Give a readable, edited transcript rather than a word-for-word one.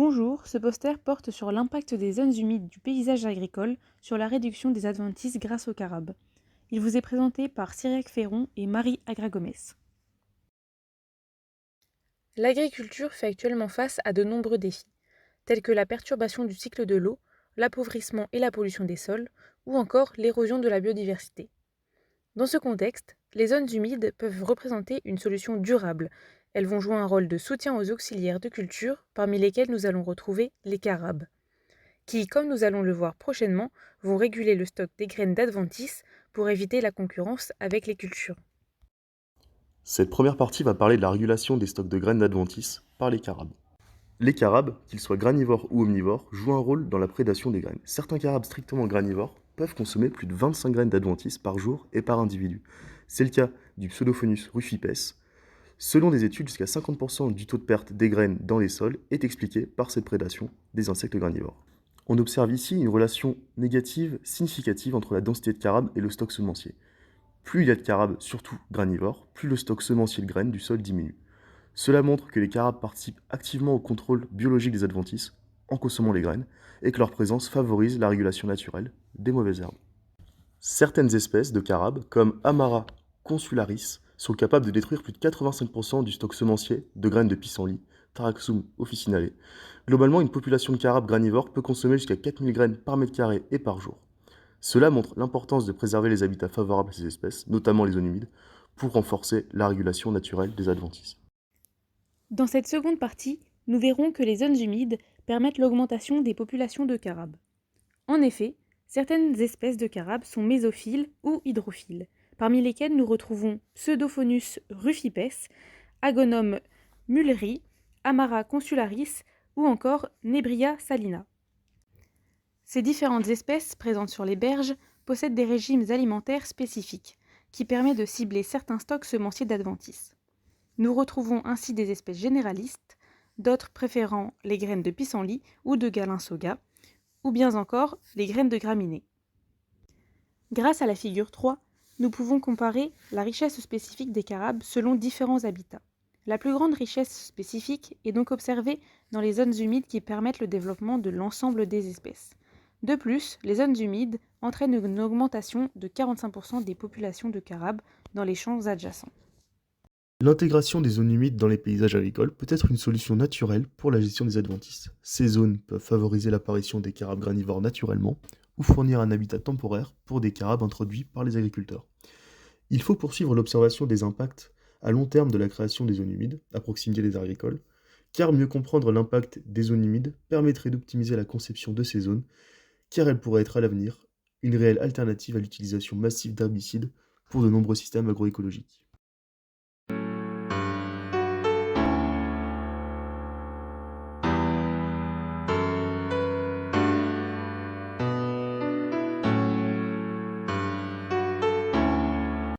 Bonjour, ce poster porte sur l'impact des zones humides du paysage agricole sur la réduction des adventices grâce au carabe. Il vous est présenté par Cyriac Ferron et Marie Agra-Gomes. L'agriculture fait actuellement face à de nombreux défis, tels que la perturbation du cycle de l'eau, l'appauvrissement et la pollution des sols, ou encore l'érosion de la biodiversité. Dans ce contexte, les zones humides peuvent représenter une solution durable. Elles vont jouer un rôle de soutien aux auxiliaires de culture, parmi lesquels nous allons retrouver les carabes, qui, comme nous allons le voir prochainement, vont réguler le stock des graines d'adventice pour éviter la concurrence avec les cultures. Cette première partie va parler de la régulation des stocks de graines d'adventice par les carabes. Les carabes, qu'ils soient granivores ou omnivores, jouent un rôle dans la prédation des graines. Certains carabes strictement granivores peuvent consommer plus de 25 graines d'adventice par jour et par individu. C'est le cas du Pseudophonus rufipes. Selon des études, jusqu'à 50% du taux de perte des graines dans les sols est expliqué par cette prédation des insectes granivores. On observe ici une relation négative significative entre la densité de carabes et le stock semencier. Plus il y a de carabes, surtout granivores, plus le stock semencier de graines du sol diminue. Cela montre que les carabes participent activement au contrôle biologique des adventices en consommant les graines et que leur présence favorise la régulation naturelle des mauvaises herbes. Certaines espèces de carabes, comme Amara consularis, sont capables de détruire plus de 85% du stock semencier de graines de pissenlit, Taraxum officinale. Globalement, une population de carabes granivores peut consommer jusqu'à 4000 graines par mètre carré et par jour. Cela montre l'importance de préserver les habitats favorables à ces espèces, notamment les zones humides, pour renforcer la régulation naturelle des adventices. Dans cette seconde partie, nous verrons que les zones humides permettent l'augmentation des populations de carabes. En effet, certaines espèces de carabes sont mésophiles ou hydrophiles, parmi lesquelles nous retrouvons Pseudophonus rufipes, Agonum mulleri, Amara consularis ou encore Nebria salina. Ces différentes espèces présentes sur les berges possèdent des régimes alimentaires spécifiques, qui permettent de cibler certains stocks semenciers d'adventices. Nous retrouvons ainsi des espèces généralistes, d'autres préférant les graines de pissenlit ou de galinsoga, ou bien encore les graines de graminées. Grâce à la figure 3, nous pouvons comparer la richesse spécifique des carabes selon différents habitats. La plus grande richesse spécifique est donc observée dans les zones humides qui permettent le développement de l'ensemble des espèces. De plus, les zones humides entraînent une augmentation de 45% des populations de carabes dans les champs adjacents. L'intégration des zones humides dans les paysages agricoles peut être une solution naturelle pour la gestion des adventices. Ces zones peuvent favoriser l'apparition des carabes granivores naturellement ou fournir un habitat temporaire pour des carabes introduits par les agriculteurs. Il faut poursuivre l'observation des impacts à long terme de la création des zones humides à proximité des aires agricoles, car mieux comprendre l'impact des zones humides permettrait d'optimiser la conception de ces zones, car elles pourraient être à l'avenir une réelle alternative à l'utilisation massive d'herbicides pour de nombreux systèmes agroécologiques.